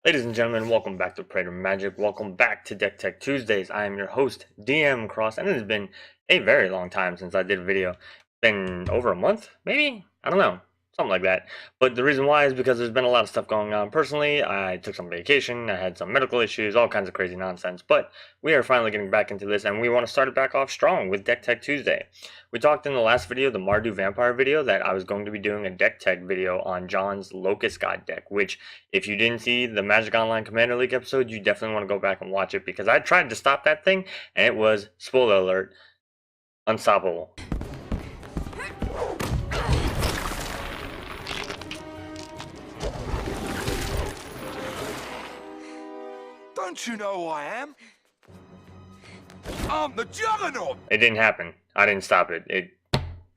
Ladies and gentlemen, welcome back to Praetor Magic. Welcome back to Deck Tech Tuesdays. I am your host, DM Cross, and it has been a very long time since I did a video. It's been over a month, maybe? I don't know. Something like that. But the reason why is because there's been a lot of stuff going on personally. I took some vacation, I had some medical issues, all kinds of crazy nonsense. But we are finally getting back into this, and we want to start it back off strong with Deck Tech Tuesday. We talked in the last video, the Mardu Vampire video, that I was going to be doing a Deck Tech video on John's Locust God deck, which, if you didn't see the MagicOnline Commander League episode, you definitely want to go back and watch it, because I tried to stop that thing, and it was, spoiler alert, unstoppable. Don't you know who I am? I'm the Juggernaut! It didn't happen. I didn't stop it.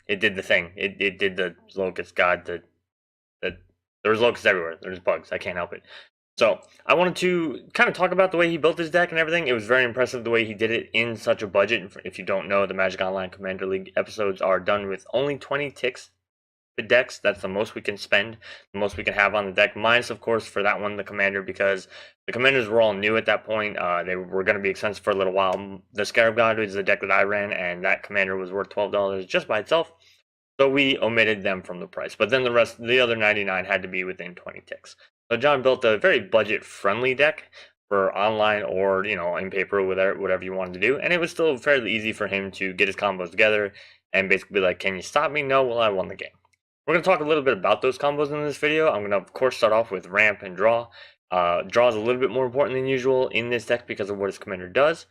It did the thing. It did the Locust God. There was locusts everywhere. There's bugs. I can't help it. So I wanted to kind of talk about the way he built his deck and everything. It was very impressive the way he did it in such a budget. If you don't know, the MagicOnline Commander League episodes are done with only 20 ticks. The decks, that's the most we can spend, the most we can have on the deck, minus of course for that one the commander, because the commanders were all new at that point. They were going to be expensive for a little while. The Scarab God is the deck that I ran, and that commander was worth $12 just by itself, so we omitted them from the price. But then the other 99 had to be within 20 ticks. So John built a very budget friendly deck for online or in paper, whatever you wanted to do, and it was still fairly easy for him to get his combos together and basically be like, can you stop me? No. Well, I won the game. We're going to talk a little bit about those combos in this video. I'm going to, of course, start off with ramp and draw. Draw is a little bit more important than usual in this deck because of what his commander does.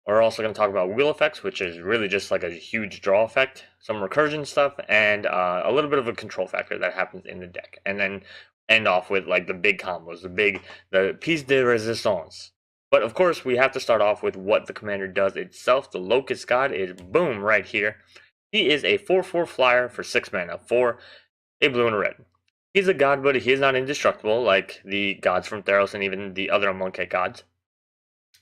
We're also going to talk about wheel effects, which is really just like a huge draw effect, some recursion stuff, and a little bit of a control factor that happens in the deck. And then end off with like the big combos, the piece de resistance. But of course, we have to start off with what the commander does itself. The Locust God is boom right here. He is a 4/4 flyer for 6 mana for a blue and a red. He's a god, but he is not indestructible like the gods from Theros and even the other Amonkhet gods.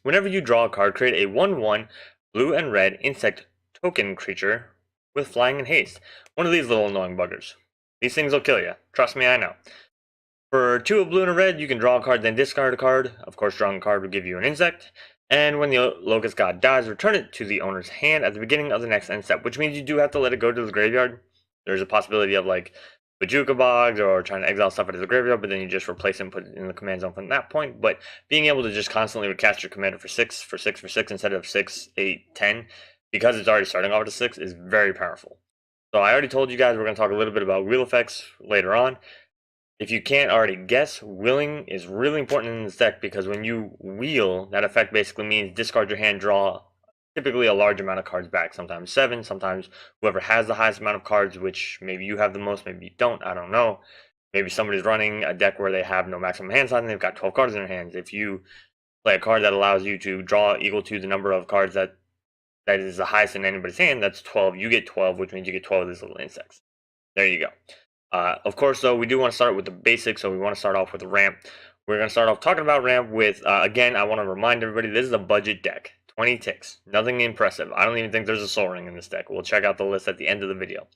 Whenever you draw a card, create a 1/1 blue and red insect token creature with flying and haste. One of these little annoying buggers. These things will kill you. Trust me, I know. For 2 of blue and a red, you can draw a card, then discard a card. Of course, drawing a card will give you an insect. And when the Locust God dies, return it to the owner's hand at the beginning of the next end step, which means you do have to let it go to the graveyard. There's a possibility of like Bajuka Bogs or trying to exile stuff out of the graveyard, but then you just replace it and put it in the command zone from that point. But being able to just constantly recast your commander for 6 instead of 6, 8, 10, because it's already starting off at a 6, is very powerful. So I already told you guys we're going to talk a little bit about wheel effects later on. If you can't already guess, wheeling is really important in this deck because when you wheel, that effect basically means discard your hand, draw typically a large amount of cards back. Sometimes 7, sometimes whoever has the highest amount of cards, which maybe you have the most, maybe you don't, I don't know. Maybe somebody's running a deck where they have no maximum hand size and they've got 12 cards in their hands. If you play a card that allows you to draw equal to the number of cards that is the highest in anybody's hand, that's 12. You get 12, which means you get 12 of these little insects. There you go. Of course, though, we do want to start with the basics, so we want to start off with the ramp. We're going to start off talking about ramp with, again, I want to remind everybody, this is a budget deck. 20 ticks. Nothing impressive. I don't even think there's a soul ring in this deck. We'll check out the list at the end of the video.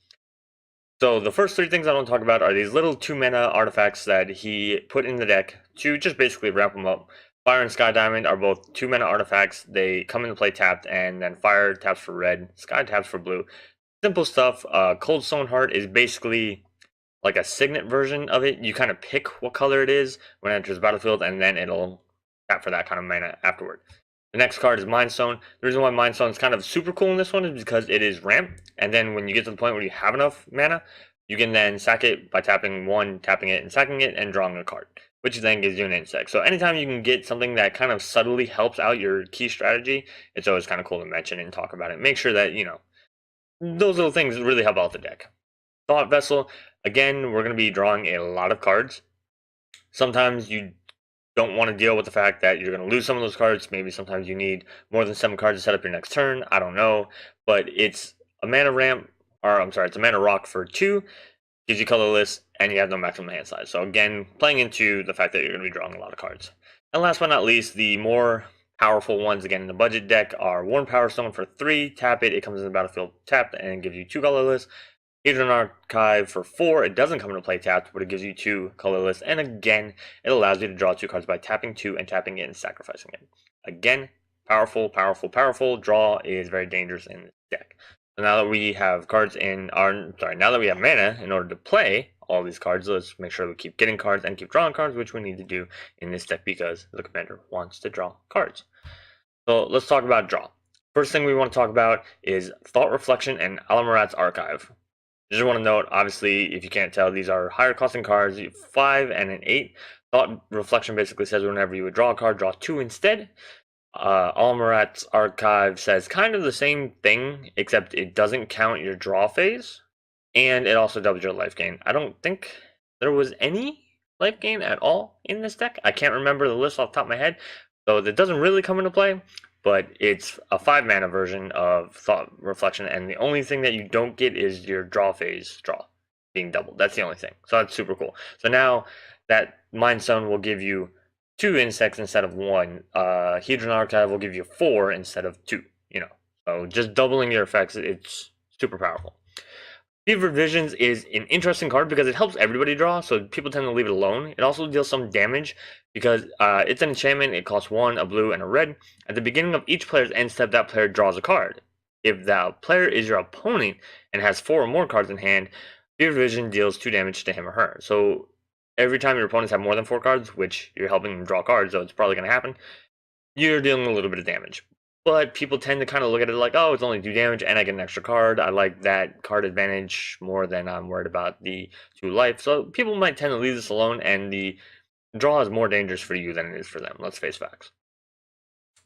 So the first 3 things I want to talk about are these little 2-mana artifacts that he put in the deck to just basically ramp them up. Fire and Sky Diamond are both 2-mana artifacts. They come into play tapped, and then Fire taps for red, Sky taps for blue. Simple stuff. Cold Stone Heart is basically like a signet version of it. You kind of pick what color it is when it enters the battlefield, and then it'll tap for that kind of mana afterward. The next card is Mind Stone. The reason why Mind Stone is kind of super cool in this one is because it is ramp, and then when you get to the point where you have enough mana, you can then sack it by tapping it, and sacking it, and drawing a card, which then gives you an insect. So anytime you can get something that kind of subtly helps out your key strategy, it's always kind of cool to mention and talk about it. Make sure that, those little things really help out the deck. Thought Vessel, again, we're going to be drawing a lot of cards. Sometimes you don't want to deal with the fact that you're going to lose some of those cards. Maybe sometimes you need more than 7 cards to set up your next turn. I don't know. But it's a mana ramp, or I'm sorry, it's a mana rock for 2, gives you colorless, and you have no maximum hand size. So again, playing into the fact that you're going to be drawing a lot of cards. And last but not least, the more powerful ones, again, in the budget deck are Worn Power Stone for 3, tap it, it comes in the battlefield tapped, and gives you 2 colorless. Hedron Archive for 4, it doesn't come into play tapped, but it gives you 2 colorless, and again, it allows you to draw 2 cards by tapping 2 and tapping it and sacrificing it. Again, powerful, powerful, powerful. Draw is very dangerous in this deck. So now that we have cards in our, now that we have mana in order to play all these cards, let's make sure we keep getting cards and keep drawing cards, which we need to do in this deck because the commander wants to draw cards. So let's talk about draw. First thing we want to talk about is Thought Reflection and Alamorat's Archive. I just want to note, obviously, if you can't tell, these are higher costing cards, 5 and an 8. Thought Reflection basically says whenever you would draw a card, draw 2 instead. Alamorat's Archive says kind of the same thing, except it doesn't count your draw phase, and it also doubles your life gain. I don't think there was any life gain at all in this deck. I can't remember the list off the top of my head, so it doesn't really come into play, but it's a 5 mana version of Thought Reflection, and the only thing that you don't get is your draw phase draw being doubled. That's the only thing, so that's super cool. So now that Mind Stone will give you 2 insects instead of 1. Hedron Archive will give you 4 instead of 2, So just doubling your effects, it's super powerful. Fevered Visions is an interesting card because it helps everybody draw, so people tend to leave it alone. It also deals some damage because it's an enchantment. It costs 1, a blue, and a red. At the beginning of each player's end step, that player draws a card. If that player is your opponent and has 4 or more cards in hand, Fevered Vision deals 2 damage to him or her. So every time your opponents have more than 4 cards, which you're helping them draw cards, so it's probably going to happen, you're dealing a little bit of damage. But people tend to kind of look at it like, oh, it's only 2 damage, and I get an extra card. I like that card advantage more than I'm worried about the 2 life. So people might tend to leave this alone, and the draw is more dangerous for you than it is for them. Let's face facts.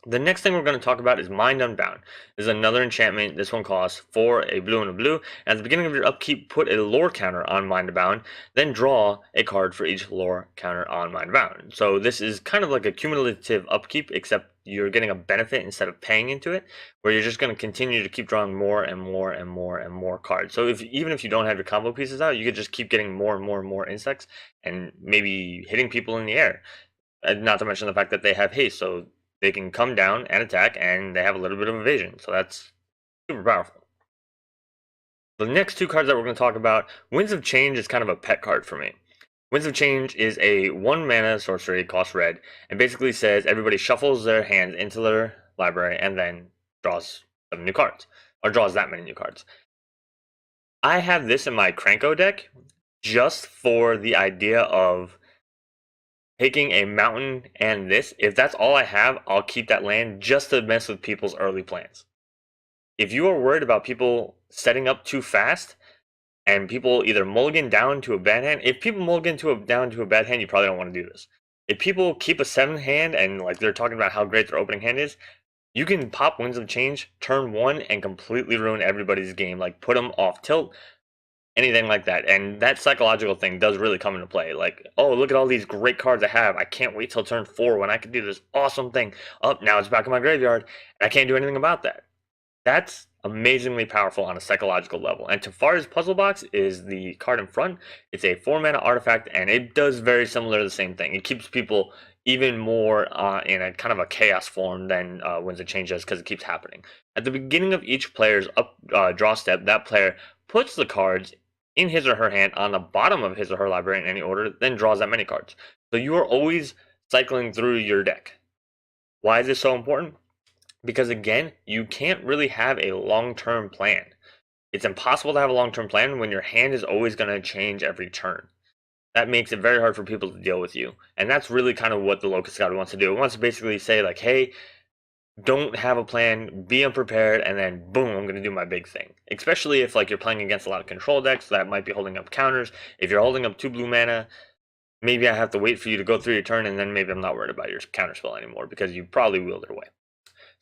The next thing we're going to talk about is Mind Unbound. This is another enchantment. This one costs 4, a blue and a blue. At the beginning of your upkeep, put a lore counter on Mind Unbound, then draw a card for each lore counter on Mind Unbound. So this is kind of like a cumulative upkeep, except you're getting a benefit instead of paying into it, where you're just going to continue to keep drawing more and more and more and more cards. So even if you don't have your combo pieces out, you could just keep getting more and more and more insects and maybe hitting people in the air. And not to mention the fact that they have haste, so they can come down and attack, and they have a little bit of evasion, so that's super powerful. The next 2 cards that we're going to talk about, Winds of Change is kind of a pet card for me. Winds of Change is a 1 mana sorcery, costs red, and basically says everybody shuffles their hands into their library and then draws 7 new cards, or draws that many new cards. I have this in my Cranko deck just for the idea of taking a mountain and this. If that's all I have, I'll keep that land just to mess with people's early plans. If you are worried about people setting up too fast and people either mulligan down to a bad hand, if people mulligan down to a bad hand, you probably don't want to do this. If people keep a 7 hand and like they're talking about how great their opening hand is, you can pop Winds of Change turn 1 and completely ruin everybody's game, like put them off tilt, anything like that. And that psychological thing does really come into play. Like, oh, look at all these great cards I have. I can't wait till turn 4 when I can do this awesome thing. Oh, now it's back in my graveyard, and I can't do anything about that. That's amazingly powerful on a psychological level. And Tefari's Puzzle Box is the card in front. It's a 4 mana artifact, and it does very similar the same thing. It keeps people even more in a kind of a chaos form than Winds of Change does, because it keeps happening. At the beginning of each player's draw step, that player puts the cards in his or her hand on the bottom of his or her library in any order, then draws that many cards. So you are always cycling through your deck. Why is this so important? Because again, you can't really have a long-term plan. It's impossible to have a long-term plan when your hand is always going to change every turn. That makes it very hard for people to deal with you. And that's really kind of what the Locust God wants to do. It wants to basically say like, hey, don't have a plan, be unprepared, and then boom, I'm going to do my big thing. Especially if like you're playing against a lot of control decks that might be holding up counters. If you're holding up 2 blue mana, maybe I have to wait for you to go through your turn, and then maybe I'm not worried about your counter spell anymore because you probably willed it away.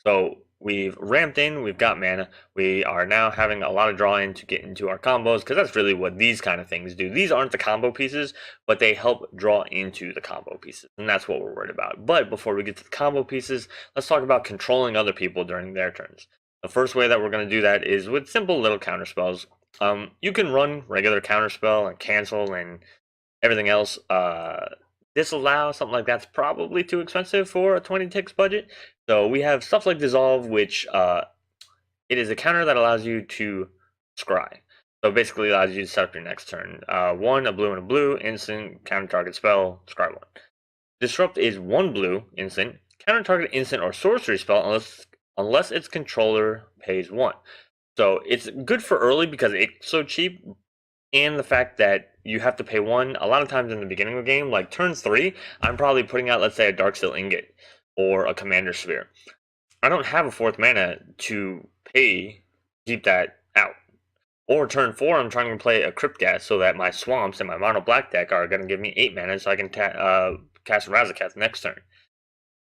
So we've ramped in, we've got mana. We are now having a lot of draw in to get into our combos, because that's really what these kind of things do. These aren't the combo pieces, but they help draw into the combo pieces, and that's what we're worried about. But before we get to the combo pieces, let's talk about controlling other people during their turns. The first way that we're going to do that is with simple little counter spells. You can run regular counter spell and cancel and everything else. Disallow, something like that's probably too expensive for a 20 ticks budget. So we have stuff like Dissolve, which it is a counter that allows you to scry. So basically allows you to set up your next turn. 1, a blue and a blue, instant, counter target spell, discard 1. Disrupt is 1 blue, instant, counter target instant or sorcery spell unless its controller pays 1. So it's good for early because it's so cheap, and the fact that you have to pay 1 a lot of times in the beginning of the game, like turn 3, I'm probably putting out, let's say, a Darksteel Ingot or a Commander Sphere. I don't have a 4th mana to pay keep that out. Or turn 4, I'm trying to play a Crypt Gas so that my swamps and my mono black deck are going to give me 8 mana so I can cast Razaketh next turn.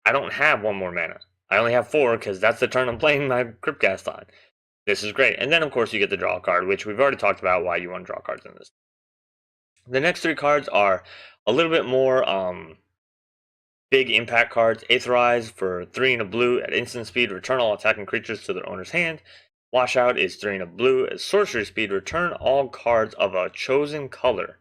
I don't have 1 more mana. I only have 4 because that's the turn I'm playing my Crypt Gas on. This is great. And then, of course, you get the draw card, which we've already talked about why you want to draw cards in this. The next 3 cards are a little bit more big impact cards. Aetherize for 3 and a blue at instant speed, return all attacking creatures to their owner's hand. Washout is 3 and a blue at sorcery speed, return all cards of a chosen color.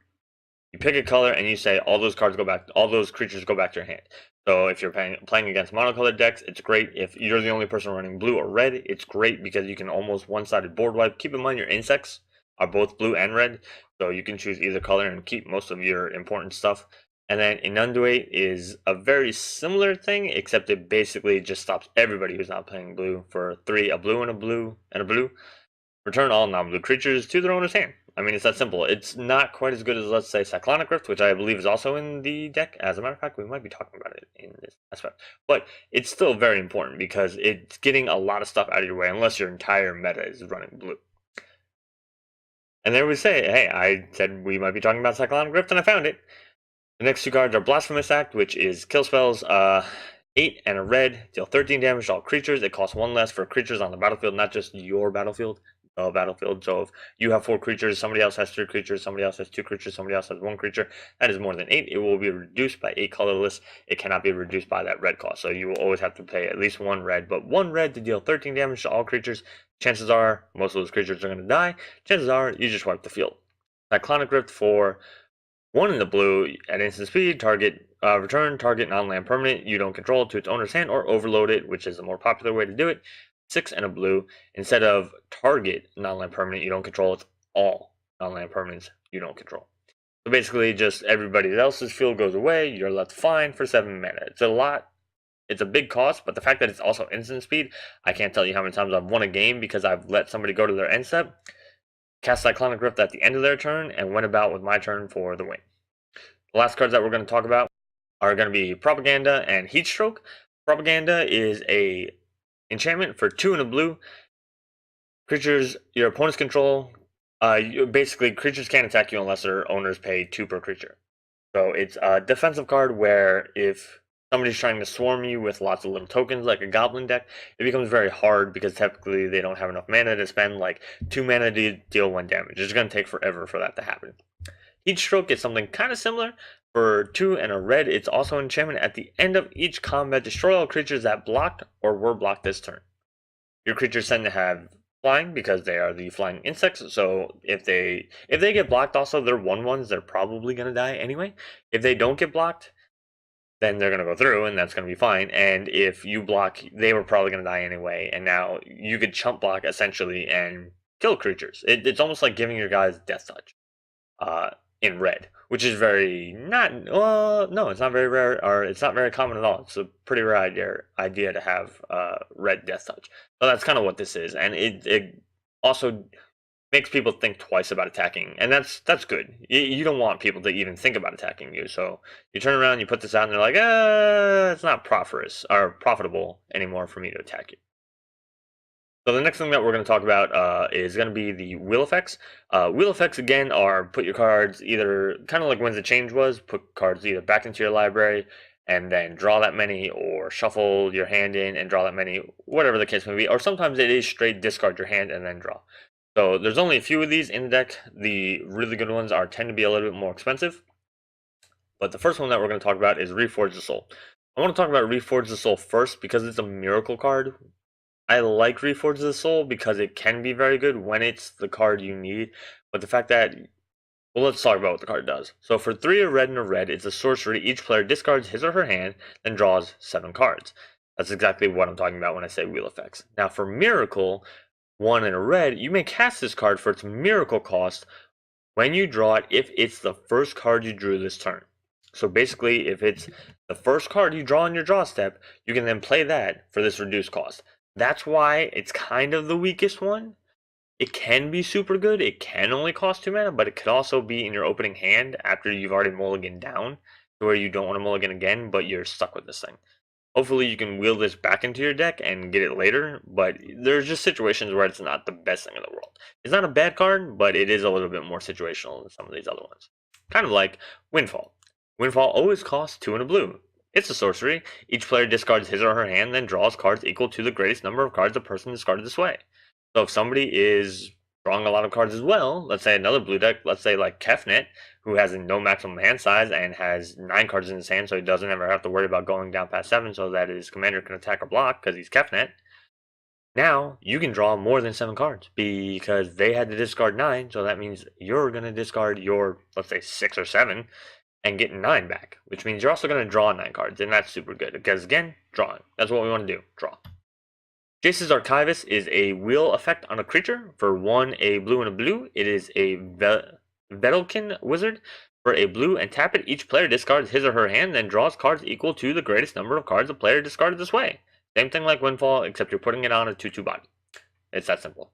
You pick a color and you say all those creatures go back to your hand. So if you're playing against monocolored decks, it's great. If you're the only person running blue or red, it's great because you can almost one-sided board wipe. Keep in mind your insects are both blue and red, so you can choose either color and keep most of your important stuff. And then Inundate is a very similar thing, except it basically just stops everybody who's not playing blue for 3, a blue and a blue and a blue. Return all non-blue creatures to their owner's hand. I mean, it's that simple. It's not quite as good as, let's say, Cyclonic Rift, which I believe is also in the deck. As a matter of fact, we might be talking about it in this aspect. But it's still very important because it's getting a lot of stuff out of your way, unless your entire meta is running blue. And there we say, hey, I said we might be talking about Cyclonic Rift, and I found it. The next 2 cards are Blasphemous Act, which is kill spells, 8 and a red, deal 13 damage to all creatures. It costs 1 less for creatures on the battlefield, not just your battlefield. Battlefield. So if you have 4 creatures, somebody else has 3 creatures, somebody else has 2 creatures, somebody else has 1 creature, that is more than 8. It will be reduced by 8 colorless. It cannot be reduced by that red cost. So you will always have to pay at least 1 red, but 1 red to deal 13 damage to all creatures. Chances are most of those creatures are going to die. Chances are you just wipe the field. Cyclonic Rift for 1 in the blue at instant speed, return target non-land permanent you don't control to its owner's hand or overload it, which is a more popular way to do it. 6 and a blue, instead of target non-land permanent you don't control, it's all non-land permanents you don't control. So basically just everybody else's field goes away, you're left fine for 7 mana. It's a big cost, but the fact that it's also instant speed, I can't tell you how many times I've won a game because I've let somebody go to their end step, cast Cyclonic Rift at the end of their turn, and went about with my turn for the win. The last cards that we're going to talk about are going to be Propaganda and Heatstroke. Propaganda is a enchantment for 2 and a blue. Creatures your opponents control. Basically, creatures can't attack you unless their owners pay 2 per creature. So it's a defensive card where if somebody's trying to swarm you with lots of little tokens like a goblin deck, it becomes very hard because typically they don't have enough mana to spend like 2 mana to deal 1 damage. It's going to take forever for that to happen. Heatstroke is something kind of similar. For 2 and a red, it's also an enchantment. At the end of each combat, destroy all creatures that blocked or were blocked this turn. Your creatures tend to have flying because they are the flying insects, so if they get blocked also, they're 1/1s, they're probably going to die anyway. If they don't get blocked, then they're going to go through, and that's going to be fine. And if you block, they were probably going to die anyway, and now you could chump block, essentially, and kill creatures. It's almost like giving your guys Death Touch. In red, which is no, it's not very rare, or it's not very common at all. It's a pretty rare idea to have red Death Touch. So that's kind of what this is, and it also makes people think twice about attacking, and that's good. You don't want people to even think about attacking you, so you turn around, you put this out, and they're like, it's not profitable anymore for me to attack you. So the next thing that we're going to talk about is going to be the wheel effects. Wheel effects, again, are put your cards either, kind of like When's the Change was, put cards either back into your library and then draw that many, or shuffle your hand in and draw that many, whatever the case may be. Or sometimes it is straight discard your hand and then draw. So there's only a few of these in the deck. The really good ones tend to be a little bit more expensive. But the first one that we're going to talk about is Reforge the Soul. I want to talk about Reforge the Soul first because it's a miracle card. I like Reforge the Soul because it can be very good when it's the card you need, but the fact that, well, let's talk about what the card does. So for 3 red and a red, it's a sorcery. Each player discards his or her hand, then draws 7 cards. That's exactly what I'm talking about when I say wheel effects. Now for Miracle, 1 and a red, you may cast this card for its miracle cost when you draw it if it's the first card you drew this turn. So basically, if it's the first card you draw in your draw step, you can then play that for this reduced cost. That's why it's kind of the weakest one. It can be super good. It can only cost 2 mana, but it could also be in your opening hand after you've already mulliganed down to where you don't want to mulligan again, but you're stuck with this thing. Hopefully you can wheel this back into your deck and get it later, but there's just situations where it's not the best thing in the world. It's not a bad card, but it is a little bit more situational than some of these other ones. Kind of like Windfall. Windfall always costs 2 and a blue. It's a sorcery. Each player discards his or her hand, then draws cards equal to the greatest number of cards the person discarded this way. So if somebody is drawing a lot of cards as well, let's say another blue deck, let's say like Kefnet, who has no maximum hand size and has 9 cards in his hand, so he doesn't ever have to worry about going down past 7 so that his commander can attack or block because he's Kefnet. Now you can draw more than 7 cards because they had to discard 9, so that means you're going to discard your, let's say, 6 or 7 and get 9 back, which means you're also going to draw 9 cards, and that's super good because, again, drawing. That's what we want to do, draw. Jace's Archivist is a wheel effect on a creature. For 1, a blue and a blue. It is a Vedalken wizard. For a blue and tap it, each player discards his or her hand, then draws cards equal to the greatest number of cards the player discarded this way. Same thing like Windfall, except you're putting it on a 2/2 body. It's that simple.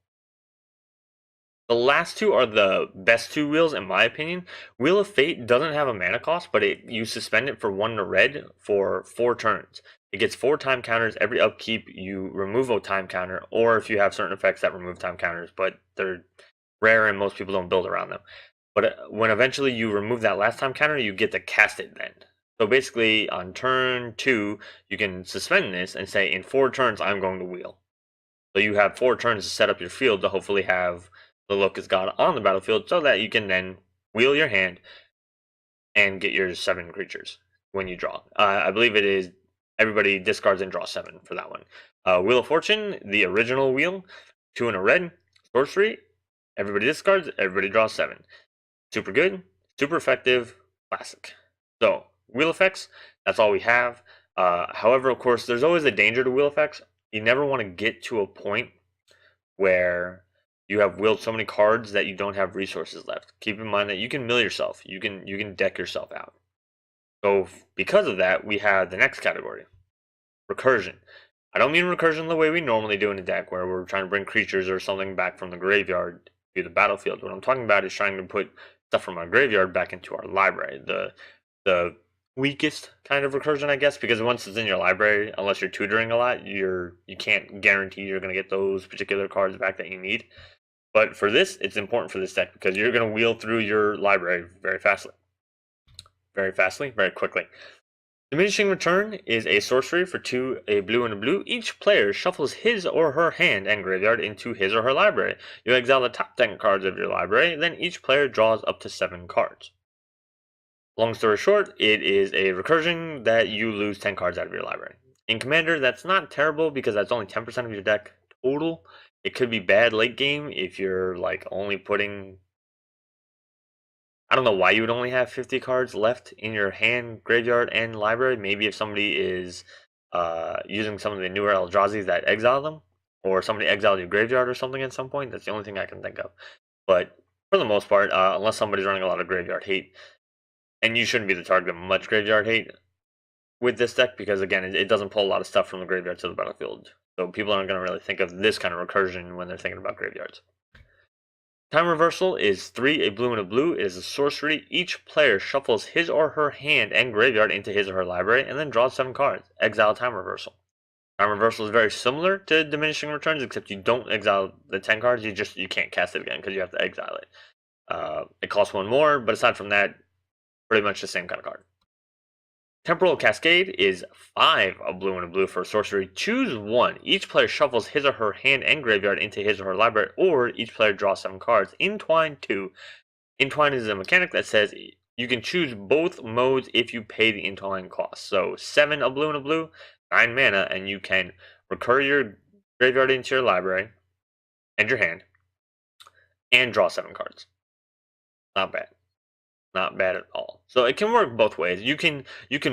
The last two are the best 2 wheels, in my opinion. Wheel of Fate doesn't have a mana cost, but you suspend it for 1 and a red for 4 turns. It gets 4 time counters every upkeep. You remove a time counter, or if you have certain effects that remove time counters, but they're rare and most people don't build around them. But when eventually you remove that last time counter, you get to cast it then. So basically, on turn 2, you can suspend this and say, in 4 turns, I'm going to wheel. So you have 4 turns to set up your field to hopefully have the Locust God on the battlefield so that you can then wheel your hand and get your 7 creatures when you draw. I believe it is everybody discards and draws 7 for that one. Wheel of Fortune, the original wheel, 2 and a red, sorcery, everybody discards, everybody draws 7. Super good, super effective, classic. So, wheel effects, that's all we have. However, of course, there's always a danger to wheel effects. You never want to get to a point where you have wheeled so many cards that you don't have resources left. Keep in mind that you can mill yourself. You can deck yourself out. So because of that, we have the next category, recursion. I don't mean recursion the way we normally do in a deck where we're trying to bring creatures or something back from the graveyard to the battlefield. What I'm talking about is trying to put stuff from our graveyard back into our library. The weakest kind of recursion, I guess, because once it's in your library, unless you're tutoring a lot, you can't guarantee you're going to get those particular cards back that you need. But for this, it's important for this deck because you're going to wheel through your library very quickly. Diminishing Return is a sorcery for 2, a blue and a blue. Each player shuffles his or her hand and graveyard into his or her library. You exile the top 10 cards of your library, then each player draws up to 7 cards. Long story short, it is a recursion that you lose 10 cards out of your library. In Commander, that's not terrible because that's only 10% of your deck total. It could be bad late game if you're like only putting, I don't know why you would only have 50 cards left in your hand, graveyard, and library. Maybe if somebody is using some of the newer Eldrazi's that exile them, or somebody exiled your graveyard or something at some point. That's the only thing I can think of. But for the most part, unless somebody's running a lot of graveyard hate, and you shouldn't be the target of much graveyard hate with this deck because, again, it doesn't pull a lot of stuff from the graveyard to the battlefield. So people aren't going to really think of this kind of recursion when they're thinking about graveyards. Time Reversal is 3, a blue and a blue. It is a sorcery. Each player shuffles his or her hand and graveyard into his or her library and then draws 7 cards. Exile Time Reversal. Time Reversal is very similar to Diminishing Returns, except you don't exile the 10 cards. You can't cast it again because you have to exile it. It costs 1 more, but aside from that, pretty much the same kind of card. Temporal Cascade is 5, a blue and a blue for a sorcery. Choose 1. Each player shuffles his or her hand and graveyard into his or her library, or each player draws 7 cards. Entwine 2. Entwine is a mechanic that says you can choose both modes if you pay the entwine cost. So 7, a blue and a blue, 9 mana, and you can recur your graveyard into your library and your hand and draw 7 cards. Not bad. Not bad at all. So it can work both ways. You can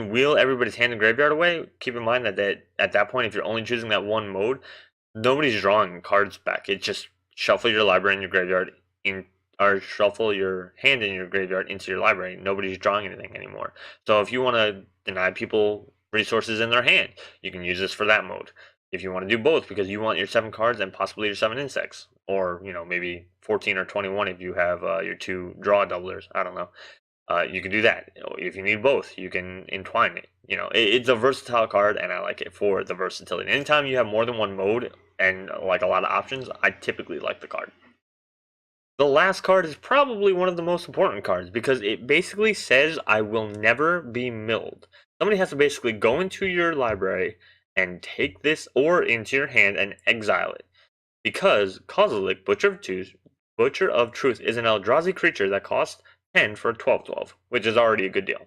wheel everybody's hand and graveyard away. Keep in mind that at that point, if you're only choosing that one mode, nobody's drawing cards back. It's just shuffle your library in your graveyard or shuffle your hand in your graveyard into your library. Nobody's drawing anything anymore. So if you want to deny people resources in their hand, you can use this for that mode. If you want to do both because you want your 7 cards and possibly your 7 insects, or maybe 14 or 21 if you have your 2 draw doublers. I don't know. You can do that. If you need both, you can entwine it. It's a versatile card, and I like it for the versatility. Anytime you have more than one mode and like a lot of options, I typically like the card. The last card is probably one of the most important cards because it basically says I will never be milled. Somebody has to basically go into your library and take this or into your hand and exile it. Because Kozilek, Butcher of Truth, is an Eldrazi creature that costs 10 for a 12/12, which is already a good deal.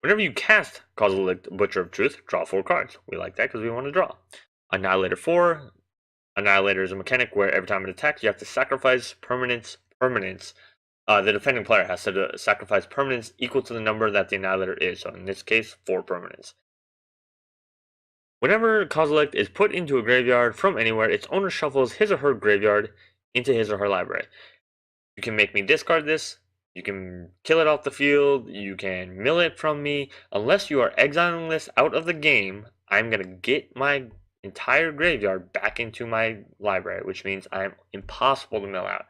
Whenever you cast Kozilek, Butcher of Truth, draw 4 cards. We like that because we want to draw. Annihilator 4. Annihilator is a mechanic where every time it attacks, you have to sacrifice permanents. The defending player has to sacrifice permanents equal to the number that the Annihilator is. So in this case, 4 permanents. Whenever Kozilek is put into a graveyard from anywhere, its owner shuffles his or her graveyard into his or her library. You can make me discard this. You can kill it off the field. You can mill it from me. Unless you are exiling this out of the game, I'm going to get my entire graveyard back into my library, which means I'm impossible to mill out.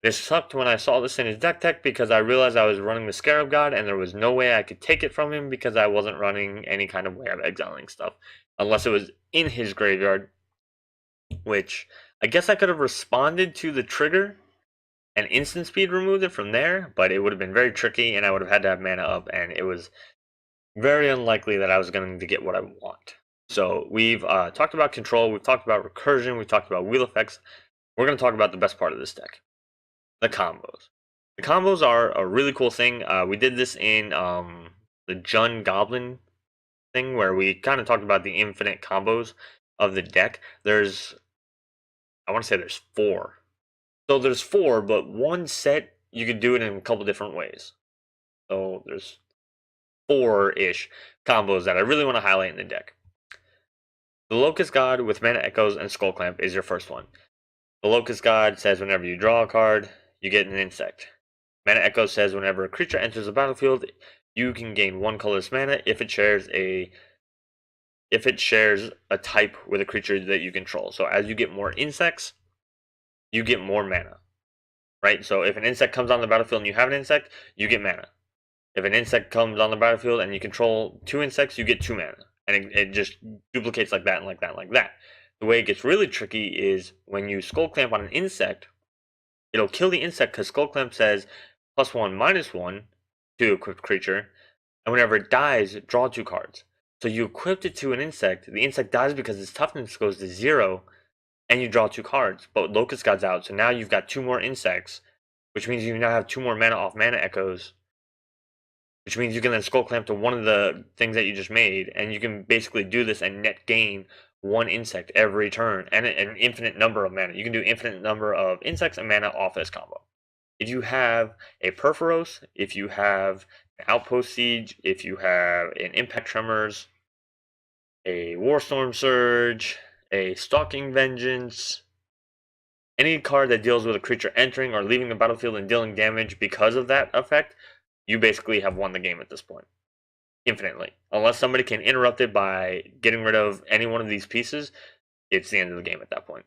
This sucked when I saw this in his deck tech because I realized I was running the Scarab God and there was no way I could take it from him because I wasn't running any kind of way of exiling stuff. Unless it was in his graveyard, which I guess I could have responded to the trigger and instant speed removed it from there, but it would have been very tricky and I would have had to have mana up, and it was very unlikely that I was going to get what I want. So we've talked about control, we've talked about recursion, we've talked about wheel effects. We're going to talk about the best part of this deck, the combos. The combos are a really cool thing. We did this in the Jund Goblin thing where we kind of talked about the infinite combos of the deck. I want to say there's 4. So there's 4, but one set you could do it in a couple different ways. So there's 4-ish combos that I really want to highlight in the deck. The Locust God with Mana Echoes and Skull Clamp is your first one. The Locust God says whenever you draw a card, you get an insect. Mana Echoes says whenever a creature enters the battlefield, you can gain 1 colorless mana if it shares a type with a creature that you control. So as you get more insects, you get more mana. Right? So if an insect comes on the battlefield and you have an insect, you get mana. If an insect comes on the battlefield and you control 2 insects, you get 2 mana. And it just duplicates like that and like that and like that. The way it gets really tricky is when you Skull Clamp on an insect, it'll kill the insect because Skull Clamp says +1/-1 to equipped creature, and whenever it dies, draw 2 cards. So you equipped it to an insect, the insect dies because its toughness goes to 0, and you draw 2 cards, but Locust God's out, so now you've got 2 more insects, which means you now have 2 more mana off Mana Echoes, which means you can then Skull Clamp to one of the things that you just made, and you can basically do this and net gain 1 insect every turn, and an infinite number of mana. You can do infinite number of insects and mana off this combo. If you have a Perforos, if you have an Outpost Siege, if you have an Impact Tremors, a Warstorm Surge, a Stalking Vengeance, any card that deals with a creature entering or leaving the battlefield and dealing damage because of that effect, you basically have won the game at this point. Infinitely. Unless somebody can interrupt it by getting rid of any one of these pieces, it's the end of the game at that point.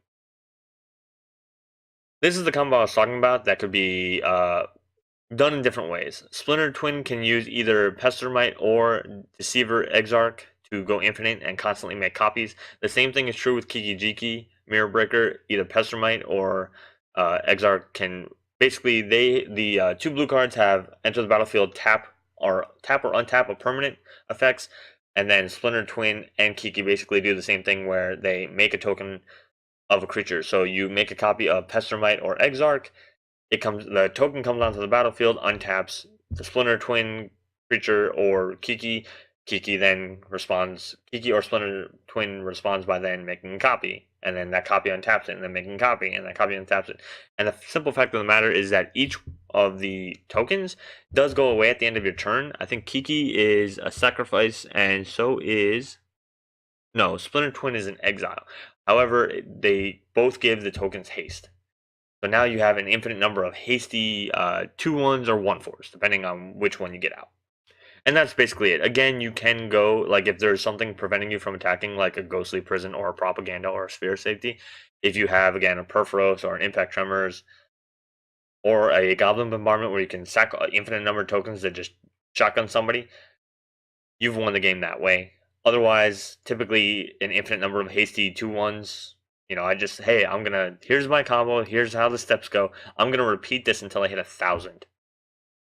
This is the combo I was talking about that could be done in different ways. Splinter Twin can use either Pestermite or Deceiver Exarch to go infinite and constantly make copies. The same thing is true with Kiki Jiki, Mirror Breaker. Either Pestermite or Exarch can basically the 2 blue cards have enter the battlefield, tap or untap a permanent effects, and then Splinter Twin and Kiki basically do the same thing where they make a token of a creature. So you make a copy of Pestermite or Exarch. The token comes onto the battlefield, untaps the Splinter Twin creature or Kiki. Kiki or Splinter Twin responds by then making a copy, and then that copy untaps it, and then making a copy, and that copy untaps it. And the simple fact of the matter is that each of the tokens does go away at the end of your turn. I think Kiki is a sacrifice, and so is... No, Splinter Twin is an exile. However, they both give the tokens haste. So now you have an infinite number of hasty 2/1s or 1/4s, depending on which one you get out. And that's basically it. Again, you can go, like, if there's something preventing you from attacking, like a Ghostly Prison or a Propaganda or a Sphere of Safety, if you have, again, a Perforos or an Impact Tremors or a Goblin Bombardment where you can sack an infinite number of tokens that just shotgun somebody, you've won the game that way. Otherwise, typically an infinite number of hasty 2/1s, I just, hey, here's my combo, here's how the steps go. I'm gonna repeat this until I hit 1,000.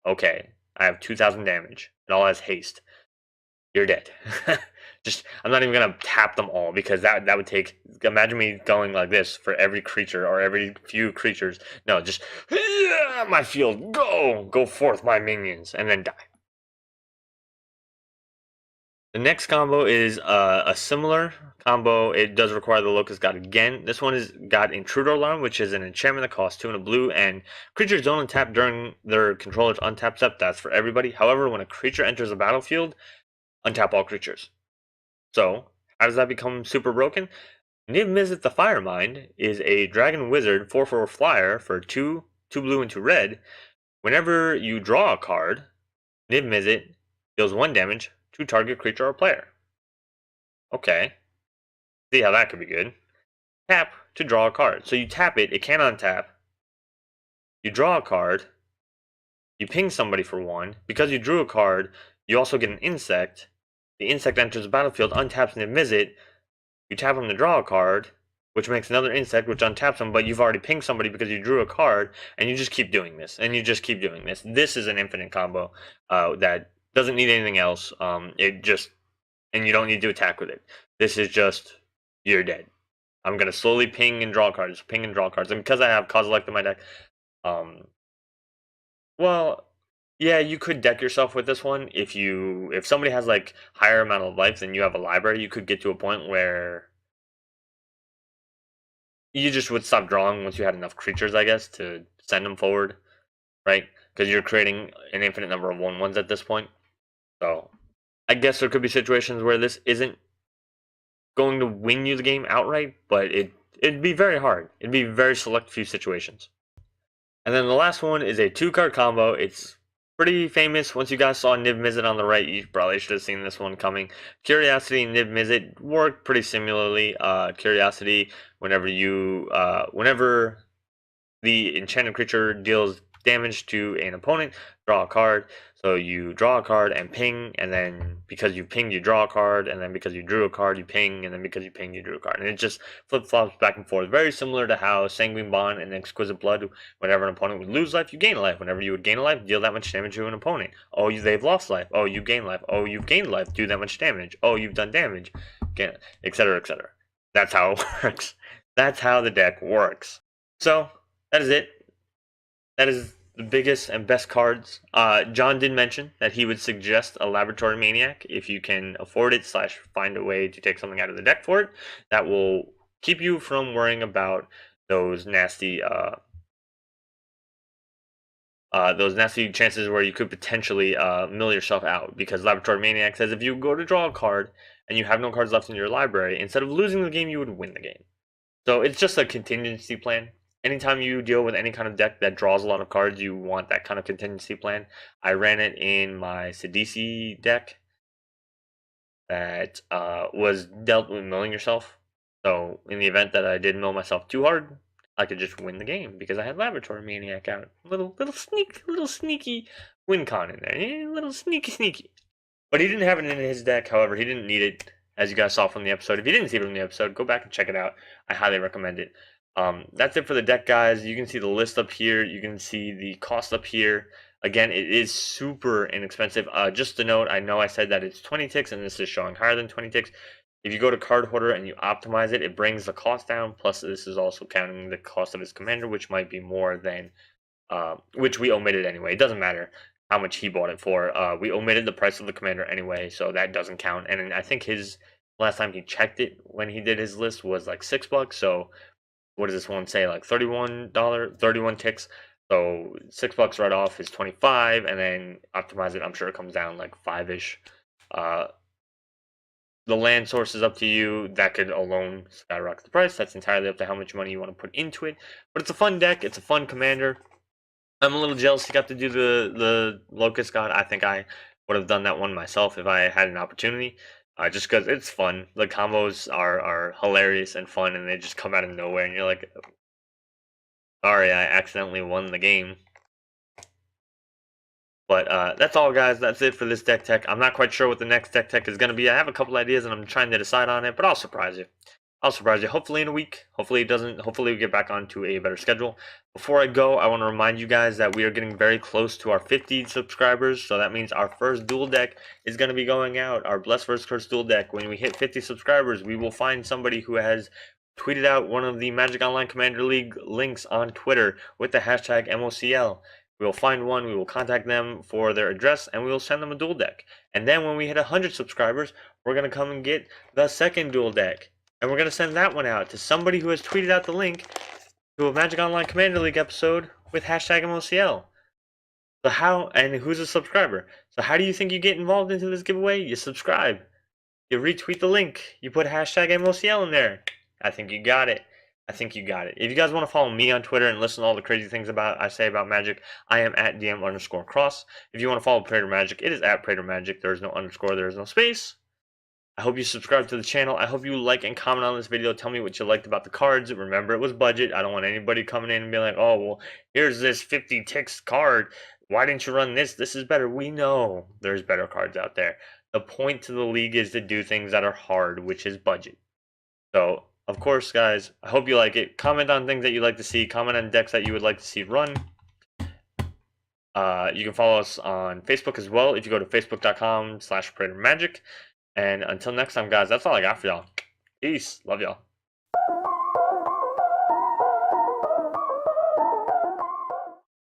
Okay, I have 2,000 damage. It all has haste. You're dead. I'm not even gonna tap them all because that would take. Imagine me going like this for every creature or every few creatures. No, just my field, go forth, my minions, and then die. The next combo is a similar combo. It does require the Locust God again. This one is got Intruder Alarm, which is an enchantment that costs 2 and a blue, and creatures don't untap during their controller's untap step. That's for everybody. However, when a creature enters the battlefield, untap all creatures. So, how does that become super broken? Niv-Mizzet the Firemind is a dragon wizard 4/4 flyer for 2 blue and 2 red. Whenever you draw a card, Niv-Mizzet deals 1 damage to target creature or player. Okay. See how that could be good. Tap to draw a card. So you tap it, it can't untap. You draw a card. You ping somebody for 1. Because you drew a card, you also get an insect. The insect enters the battlefield, untaps Niv-Mizzet. You tap him to draw a card, which makes another insect, which untaps him, but you've already pinged somebody because you drew a card, and you just keep doing this, and you just keep doing this. This is an infinite combo that doesn't need anything else. And you don't need to attack with it. This is just, you're dead. I'm going to slowly ping and draw cards, and because I have Kozilek in my deck, well, yeah, you could deck yourself with this one. If somebody has like higher amount of life than you have a library, you could get to a point where you just would stop drawing once you had enough creatures, I guess, to send them forward, right? Because you're creating an infinite number of 1/1s at this point. So I guess there could be situations where this isn't going to win you the game outright, but it'd be very hard. It'd be very select few situations. And then the last one is a 2-card combo. It's pretty famous. Once you guys saw Niv-Mizzet on the right, you probably should have seen this one coming. Curiosity and Niv-Mizzet work pretty similarly. Curiosity, whenever the enchanted creature deals damage to an opponent, draw a card. So you draw a card and ping, and then because you pinged, you draw a card, and then because you drew a card, you ping, and then because you pinged, you drew a card. And it just flip-flops back and forth. Very similar to how Sanguine Bond and Exquisite Blood, whenever an opponent would lose life, you gain a life. Whenever you would gain a life, deal that much damage to an opponent. Oh, they've lost life. Oh, you gain life. Oh, you've gained life. Do that much damage. Oh, you've done damage. Etc., etc. That's how it works. That's how the deck works. So, that is it. That is the biggest and best cards. John did mention that he would suggest a Laboratory Maniac if you can afford it / find a way to take something out of the deck for it. That will keep you from worrying about those nasty chances where you could potentially mill yourself out, because Laboratory Maniac says if you go to draw a card and you have no cards left in your library, instead of losing the game, you would win the game. So it's just a contingency plan. Anytime you deal with any kind of deck that draws a lot of cards, you want that kind of contingency plan. I ran it in my Sidisi deck that was dealt with milling yourself. So in the event that I did mill myself too hard, I could just win the game because I had Laboratory Maniac out. Little sneaky win con in there. Little sneaky. But he didn't have it in his deck. However, he didn't need it, as you guys saw from the episode. If you didn't see it from the episode, go back and check it out. I highly recommend it. That's it for the deck, guys. You can see the list up here. You can see the cost up here. Again, it is super inexpensive. Just a note, I know I said that it's 20 ticks, and this is showing higher than 20 ticks. If you go to Card Hoarder and you optimize it, it brings the cost down. Plus, this is also counting the cost of his commander, which might be more than, which we omitted anyway. It doesn't matter how much he bought it for. We omitted the price of the commander anyway, so that doesn't count. And I think his last time he checked it when he did his list was like $6. So what does this one say? Like $31, 31 ticks. So $6 right off is 25, and then optimize it. I'm sure it comes down like 5-ish. the land source is up to you. That could alone skyrocket the price. That's entirely up to how much money you want to put into it. But it's a fun deck. It's a fun commander. I'm a little jealous he got to do the Locust God. I think I would have done that one myself if I had an opportunity. Just because it's fun. The combos are hilarious and fun, and they just come out of nowhere, and you're like, sorry, I accidentally won the game. But that's all, guys. That's it for this deck tech. I'm not quite sure what the next deck tech is going to be. I have a couple ideas, and I'm trying to decide on it, but I'll surprise you. I'll surprise you. Hopefully in a week. Hopefully it doesn't. Hopefully we get back onto a better schedule. Before I go, I want to remind you guys that we are getting very close to our 50 subscribers. So that means our first duel deck is going to be going out. Our Blessed vs. Cursed duel deck. When we hit 50 subscribers, we will find somebody who has tweeted out one of the MagicOnline Commander League links on Twitter with the hashtag MOCL. We will find one, we will contact them for their address, and we will send them a duel deck. And then when we hit 100 subscribers, we're going to come and get the second duel deck. And we're going to send that one out to somebody who has tweeted out the link to a MagicOnline Commander League episode with hashtag MOCL. So how, and who's a subscriber? So how do you think you get involved into this giveaway? You subscribe. You retweet the link. You put hashtag MOCL in there. I think you got it. I think you got it. If you guys want to follow me on Twitter and listen to all the crazy things I say about Magic, I am at DM_Cross. If you want to follow Praetor Magic, it is at Praetor Magic. There is no underscore, there is no space. I hope you subscribe to the channel. I hope you like and comment on this video. Tell me what you liked about the cards. Remember, it was budget. I don't want anybody coming in and being like, oh, well, here's this 50 ticks card. Why didn't you run this? This is better. We know there's better cards out there. The point to the league is to do things that are hard, which is budget. So, of course, guys, I hope you like it. Comment on things that you'd like to see. Comment on decks that you would like to see run. You can follow us on Facebook as well if you go to facebook.com/PraetorMagic. And until next time, guys, that's all I got for y'all. Peace. Love y'all.